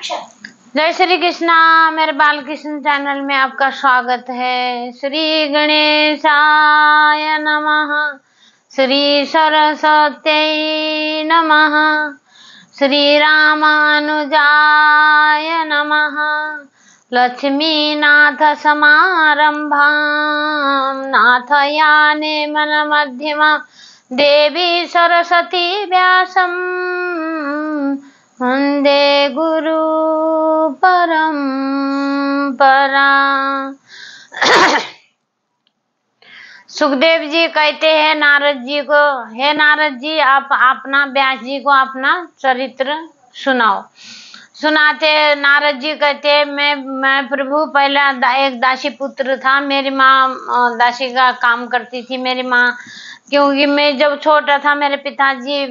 जय श्री कृष्णा। मेरे बाल कृष्ण चैनल में आपका स्वागत है। श्री गणेशाय नमः, श्री सरस्वत्यै नमः, श्री रामानुजाय नमः। लक्ष्मीनाथ समारंभां नाथयाने मन मध्यमा, देवी सरस्वती व्यासं वंदे गुरु परंपरा। सुखदेव जी कहते हैं नारद जी को, हे नारद जी, आप अपना व्यास जी को अपना चरित्र सुनाओ। सुनाते नारद जी कहते मैं प्रभु पहला एक दासी पुत्र था। मेरी माँ दासी का काम करती थी। मेरी माँ, क्योंकि मैं जब छोटा था मेरे पिताजी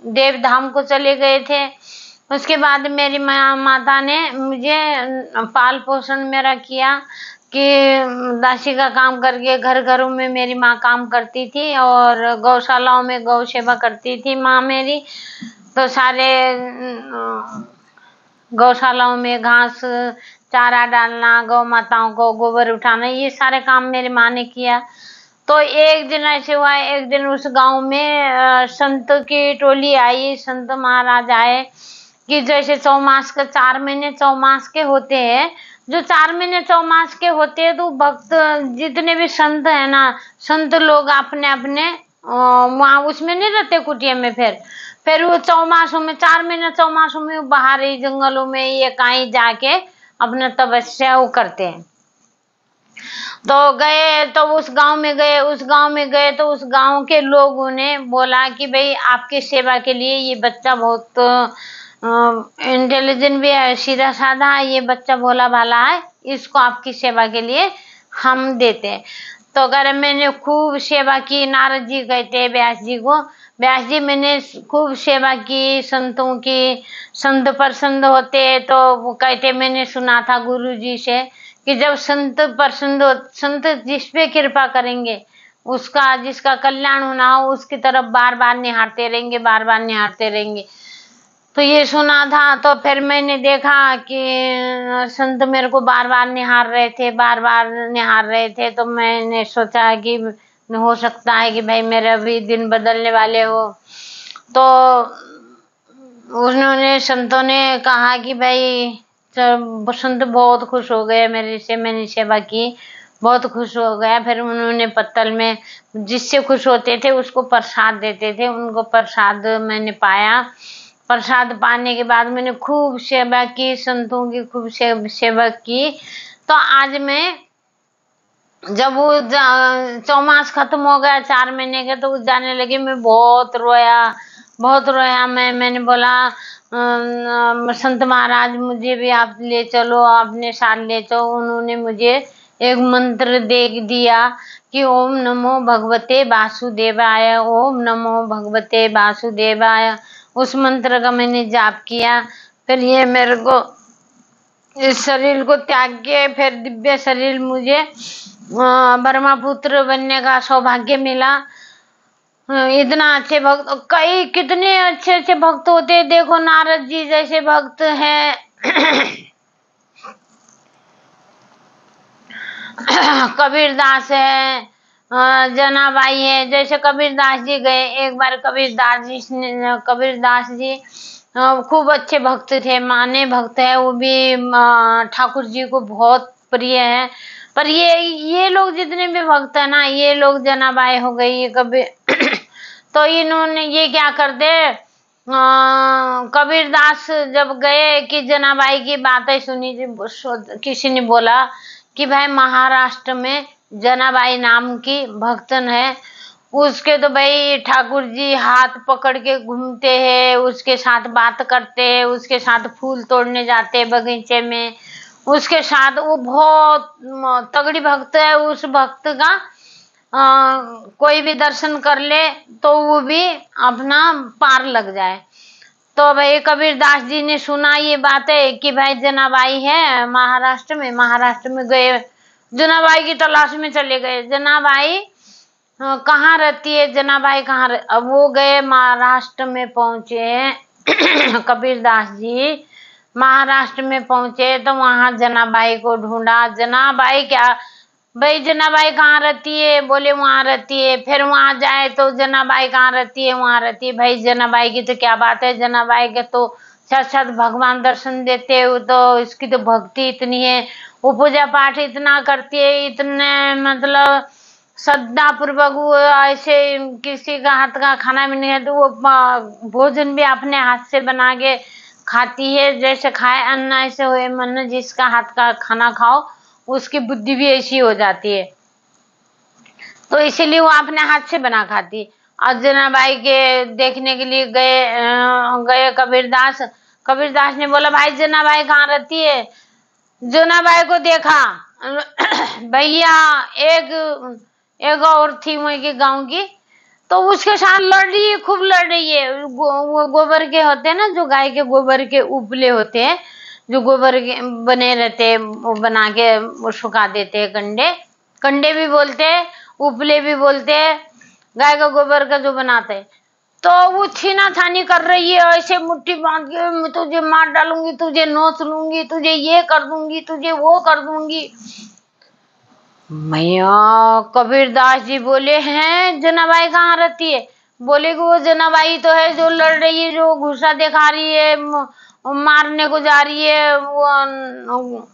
देव धाम को चले गए थे। उसके बाद मेरी माता ने मुझे पाल पोषण मेरा किया कि दासी का काम करके घर घरों में मेरी माँ काम करती थी और गौशालाओं में गौ सेवा करती थी माँ मेरी। तो सारे गौशालाओं में घास चारा डालना, गौ माताओं को गोबर उठाना, ये सारे काम मेरी माँ ने किया। तो एक दिन ऐसे हुआ, एक दिन उस गांव में संत की टोली आई, संत महाराज आए कि जैसे चौमास के 4 महीने चौमास के होते हैं, जो 4 महीने चौमास के होते हैं तो भक्त जितने भी संत है ना, संत लोग अपने अपने वहाँ उसमें नहीं रहते कुटिया में। फिर वो चौमासों में 4 महीने चौमासों में बाहरी जंगलों में ये कहीं जाके अपना तपस्या वो करते हैं। तो गए तो उस गांव में गए तो उस गांव के लोगों ने बोला कि भाई आपके सेवा के लिए ये बच्चा बहुत इंटेलिजेंट भी है, सीधा साधा है, ये बच्चा भोला भाला है, इसको आपकी सेवा के लिए हम देते हैं। तो अगर मैंने खूब सेवा की, नारद जी कहते हैं व्यास जी को, व्यास जी मैंने खूब सेवा की संतों की, संत प्रसन्न होते हैं। तो वो कहते मैंने सुना था गुरु जी से कि जब संत प्रसन्न, संत जिस पे कृपा करेंगे उसका, जिसका कल्याण होना हो उसकी तरफ बार बार निहारते रहेंगे। तो ये सुना था। तो फिर मैंने देखा कि संत मेरे को बार बार निहार रहे थे। तो मैंने सोचा कि हो सकता है कि भाई मेरे अभी दिन बदलने वाले हो। तो उन्होंने, संतों ने कहा कि भाई संत बहुत खुश हो गए मेरे से, मैंने सेवा की, बहुत खुश हो गया। फिर उन्होंने पत्तल में जिससे खुश होते थे उसको प्रसाद देते थे, उनको प्रसाद मैंने पाया। प्रसाद पाने के बाद मैंने खूब सेवा की, संतों की खूब सेवा की। तो आज मैं, जब वो चौमास खत्म हो गया 4 महीने के, तो जाने लगे, मैं बहुत रोया। मैंने बोला संत महाराज मुझे भी आप ले चलो, अपने साथ ले चलो। उन्होंने मुझे एक मंत्र दे दिया कि ओम नमो भगवते वासुदेवाय, ओम नमो भगवते वासुदेवाय। उस मंत्र का मैंने जाप किया। फिर ये मेरे को इस शरीर को त्याग के फिर दिव्य शरीर मुझे ब्रह्मपुत्र बनने का सौभाग्य मिला। इतना अच्छे भक्त, कई कितने अच्छे अच्छे भक्त होते हैं। देखो नारद जी जैसे भक्त है, कबीरदास है, जनाबाई है। जैसे कबीरदास जी गए एक बार, कबीरदास जी खूब अच्छे भक्त थे, माने भक्त है। वो भी ठाकुर जी को बहुत प्रिय है। पर ये लोग जितने भी भक्त है ना, ये लोग जनाबाई हो गई, ये कभी तो इन्होंने ये क्या कर दे, कबीरदास जब गए कि जनाबाई की बातें सुनी, किसी ने बोला कि भाई महाराष्ट्र में जनाबाई नाम की भक्तन है, उसके तो भाई ठाकुर जी हाथ पकड़ के घूमते हैं, उसके साथ बात करते हैं, उसके साथ फूल तोड़ने जाते हैं बगीचे में, उसके साथ, वो बहुत तगड़ी भक्त है। उस भक्त का कोई भी दर्शन कर ले तो वो भी अपना पार लग जाए। तो भाई कबीरदास जी ने सुना ये बातें कि भाई जनाबाई है महाराष्ट्र में गए, जनाबाई की तलाश में चले गए। जनाबाई कहाँ रहती है, जनाबाई कहाँ अब वो गए महाराष्ट्र में पहुंचे कबीरदास जी। महाराष्ट्र में पहुंचे तो वहां जनाबाई को ढूंढा। जनाबाई क्या, भाई जनाबाई कहाँ रहती है? बोले वहां रहती है। फिर वहां जाए तो जनाबाई कहाँ रहती है? वहां रहती है। भाई जनाबाई की तो क्या बात है, जनाबाई के तो साक्षात भगवान दर्शन देते हो, तो इसकी तो भक्ति इतनी है, वो पूजा पाठ इतना करती है, इतने मतलब श्रद्धा पूर्वक वो ऐसे किसी का हाथ का खाना भी नहीं है तो वो भोजन भी अपने हाथ से बना के खाती है। जैसे खाए अन्न ऐसे हुए मन, जिसका हाथ का खाना खाओ उसकी बुद्धि भी ऐसी हो जाती है, तो इसीलिए वो अपने हाथ से बना खाती। और जनाबाई के देखने के लिए गए कबीरदास। कबीरदास ने बोला भाई जनाबाई कहाँ रहती है? जनाबाई को देखा, भैया एक और थी वहीं के गांव की, तो उसके साथ लड़ रही है, खूब लड़ रही है। वो गोबर के होते हैं ना, जो गाय के गोबर के उपले होते हैं, जो गोबर के बने रहते हैं, वो बना के वो सुखा देते हैं। कंडे भी बोलते हैं, उपले भी बोलते हैं, गाय का गोबर का जो बनाते हैं। तो वो छीना छानी कर रही है, ऐसे मुट्ठी बांध के, मैं तुझे मार डालूंगी, तुझे नोच लूंगी, तुझे ये कर दूंगी, तुझे वो कर दूंगी। मैया कबीरदास जी बोले हैं जनाबाई कहाँ रहती है? बोले कि वो जनाबाई तो है जो लड़ रही है, जो गुस्सा दिखा रही है, मारने को जा रही है, वो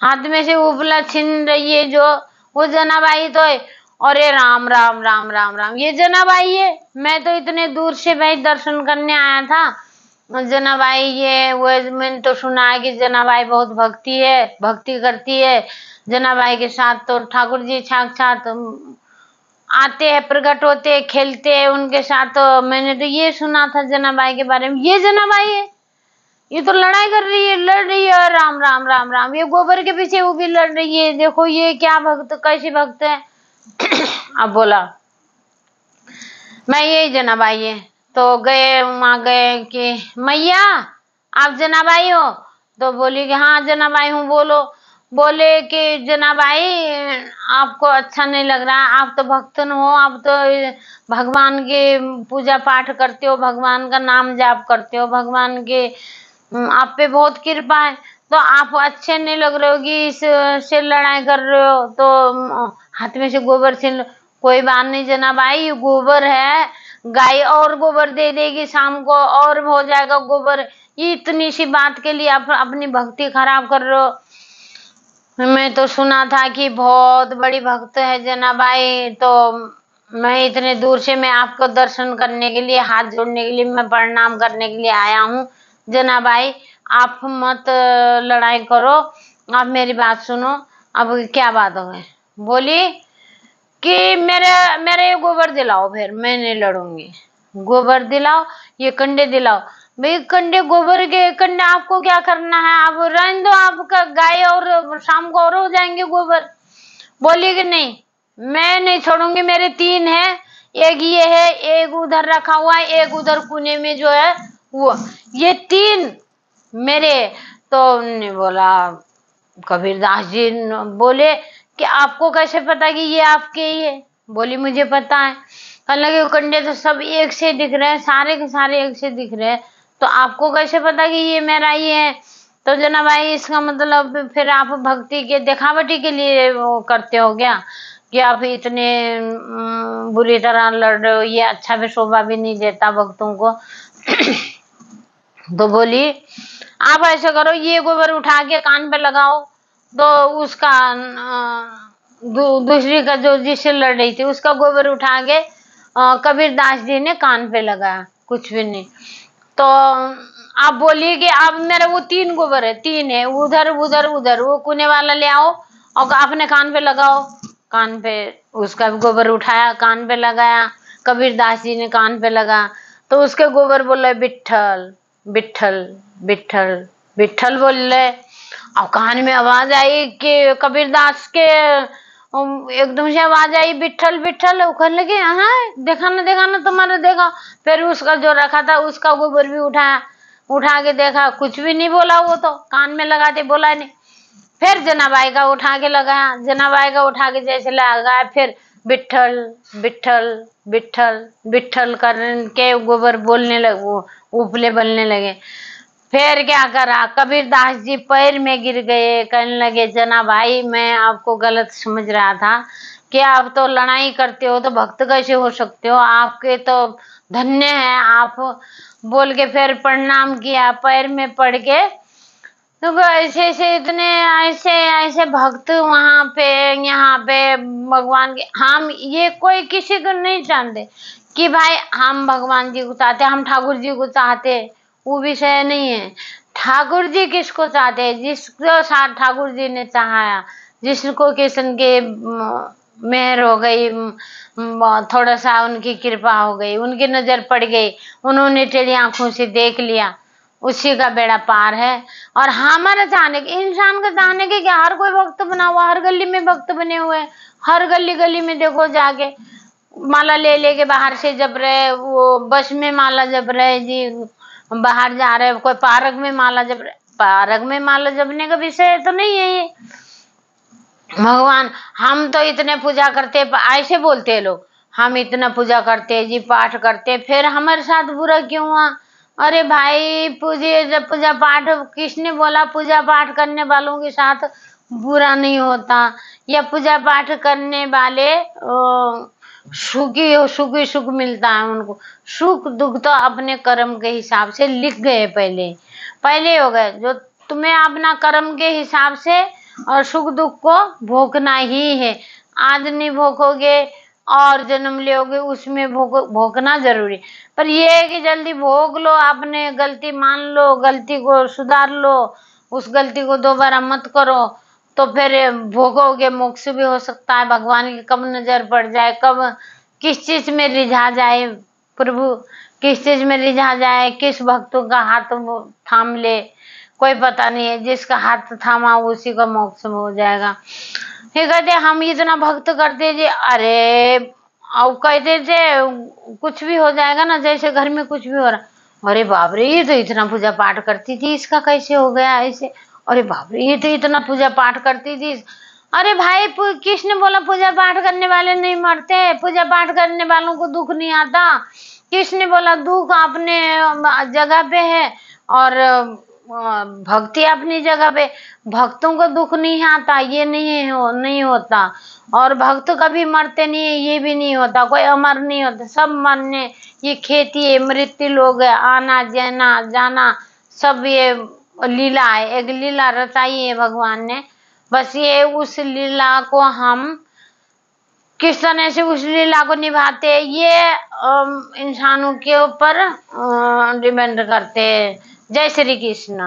हाथ में से उपला छीन रही है, जो वो जनाबाई तो है। अरे राम राम राम राम राम, ये जनाबाई है? मैं तो इतने दूर से भाई दर्शन करने आया था। जनाबाई ये वो, मैंने तो सुना है कि जनाबाई बहुत भक्ति करती है। जनाबाई के साथ तो ठाकुर जी साक्षात आते हैं, प्रकट होते हैं, खेलते हैं उनके साथ। तो मैंने तो ये सुना था जनाबाई के बारे में, ये जनाबाई है? ये तो लड़ाई कर रही है, लड़ रही है, राम राम राम राम। ये गोबर के पीछे वो भी लड़ रही है, देखो ये क्या भक्त, कैसी भक्त है। अब बोला मैं यही जनाबाई है। तो गए वहां, गए कि मैया आप जनाबाई हो? तो बोली कि हाँ जनाबाई हूँ, बोलो। बोले कि जनाबाई आपको अच्छा नहीं लग रहा, आप तो भक्तन हो, आप तो भगवान के पूजा पाठ करते हो, भगवान का नाम जाप करते हो, भगवान के आप पे बहुत कृपा है, तो आप अच्छे नहीं लग रहे हो कि इस से लड़ाई कर रहे हो, तो हाथ में से गोबर छीन लो। कोई बात नहीं जनाबाई, गोबर है, गाय और गोबर दे देगी शाम को, और हो जाएगा गोबर। ये इतनी सी बात के लिए आप अपनी भक्ति खराब कर रहे हो। मैं तो सुना था कि बहुत बड़ी भक्त है जनाबाई, तो मैं इतने दूर से मैं आपको दर्शन करने के लिए, हाथ जोड़ने के लिए, मैं प्रणाम करने के लिए आया हूँ। जनाबाई आप मत लड़ाई करो, आप मेरी बात सुनो। अब क्या बात हो गई? बोली कि मेरे ये गोबर दिलाओ, फिर मैं नहीं लड़ूंगी। गोबर दिलाओ, ये कंडे दिलाओ। भाई कंडे, गोबर के कंडे आपको क्या करना है? आप रहने दो, आपका गाय और शाम को और हो जाएंगे गोबर। बोली कि नहीं मैं नहीं छोड़ूंगी, मेरे 3 है, एक ये है, एक उधर रखा हुआ है, एक उधर कोने में जो है वो, ये 3 मेरे। तो ने बोला, कबीरदास जी बोले कि आपको कैसे पता कि ये आपके ही है? बोली मुझे पता है। कहने लगे कंडे तो सब एक से दिख रहे हैं, सारे के सारे एक से दिख रहे हैं, तो आपको कैसे पता कि ये मेरा ही है? तो जनाबाई इसका मतलब फिर आप भक्ति के दिखावटी के लिए वो करते हो क्या, कि आप इतने बुरी तरह लड़ रहे हो, ये अच्छा भी शोभा भी नहीं देता भक्तों को। तो बोली आप ऐसा करो, ये गोबर उठा के कान पे लगाओ, तो उसका दूसरी का जो जिससे लड़ रही थी उसका गोबर उठा के कबीरदास जी ने कान पे लगाया, कुछ भी नहीं। तो आप बोलिए कि अब मेरा वो 3 गोबर है, 3 है, उधर उधर उधर, वो कोने वाला ले आओ और अपने कान पे लगाओ। कान पे उसका गोबर उठाया, कान पे लगाया, कबीरदास जी ने कान पे लगा, तो उसके गोबर बोले विठल विठल विठल विठल बोल रहे। और कान में आवाज आई कि कबीरदास के एकदम से आवाज आई विठल विठल। कहने लगे हाँ देखा ना तुम्हारे, देखा। फिर उसका जो रखा था उसका गोबर भी उठाया, उठा के देखा, कुछ भी नहीं बोला, वो तो कान में लगाते बोला नहीं। फिर जनाबाई का उठा के लगाया, जनाबाई का उठा के जैसे लगाया, फिर विठल विठल विठल विठल करके गोबर बोलने लगे, वो उपले बनने लगे। फिर क्या करा, कबीरदास जी पैर में गिर गए, कहने लगे जना भाई मैं आपको गलत समझ रहा था कि आप तो लड़ाई करते हो तो भक्त कैसे हो सकते हो, आपके तो धन्य है आप, बोल के फिर प्रणाम किया, पैर में पड़ के। तो ऐसे ऐसे इतने ऐसे ऐसे भक्त वहां पे, यहाँ पे भगवान के, हम ये कोई किसी को नहीं जानते कि भाई हम भगवान जी को चाहते, हम ठाकुर जी को चाहते, वो विषय नहीं है। ठाकुर जी किसको चाहते हैं, जिसको साथ ठाकुर जी ने चाहा, जिसको कृष्ण के मेहर हो गई, थोड़ा सा उनकी कृपा हो गई, उनकी नजर पड़ गई, उन्होंने टेढ़ी आंखों से देख लिया, उसी का बेड़ा पार है। और हमारा चाहने के, इंसान का चाहने के क्या, हर कोई भक्त बना हुआ, हर गली में भक्त बने हुए, हर गली गली में देखो जाके माला ले लेके बाहर से जप रहे, वो बस में माला जप रहे जी, बाहर जा रहे, कोई पार्क में माला जप रहे। पार्क में माला जपने का विषय तो नहीं है ये। भगवान हम तो इतने पूजा करते, ऐसे बोलते हैं लोग, हम इतना पूजा करते जी, पाठ करते, फिर हमारे साथ बुरा क्यों हुआ। अरे भाई पूजे, जब पूजा पाठ, किसने बोला पूजा पाठ करने वालों के साथ बुरा नहीं होता, या पूजा पाठ करने वाले सुखी सुखी सुख मिलता है उनको, सुख दुख तो अपने कर्म के हिसाब से लिख गए, पहले पहले हो गए, जो तुम्हें अपना कर्म के हिसाब से और सुख दुख को भोगना ही है। आज नहीं भोगोगे और जन्म लोगे, उसमें भोगना जरूरी, पर ये है कि जल्दी भोग लो, आपने गलती मान लो, गलती को सुधार लो, उस गलती को दोबारा मत करो, तो फिर भोगोगे, मोक्ष भी हो सकता है, भगवान की कब नजर पड़ जाए, कब किस चीज में रिझा जाए प्रभु, किस चीज में रिझा जाए, किस भक्तों का हाथ थाम ले, कोई पता नहीं है, जिसका हाथ थामा उसी का मोक्ष हो जाएगा। ये कहते हम इतना भक्त करते जी, अरे और कहते थे कुछ भी हो जाएगा ना, जैसे घर में कुछ भी हो रहा, अरे बाप रे ये तो इतना पूजा पाठ करती थी, इसका कैसे हो गया ऐसे, अरे बाप रे ये तो इतना पूजा पाठ करती थी। अरे भाई किसने बोला पूजा पाठ करने वाले नहीं मरते, पूजा पाठ करने वालों को दुख नहीं आता, किसने बोला दुख अपने जगह पे है और भक्ति अपनी जगह पे, भक्तों को दुख नहीं आता, ये नहीं होता, और भक्त कभी मरते नहीं है, ये भी नहीं होता, कोई अमर नहीं होता, सब मरने, ये खेती है, मृत्यु लोग है, आना जाना जाना, सब ये लीला है, एक लीला रचाई है भगवान ने, बस ये उस लीला को हम किस तरह से उस लीला को निभाते हैं, ये इंसानों के ऊपर डिपेंड करते हैं। जय श्री कृष्ण।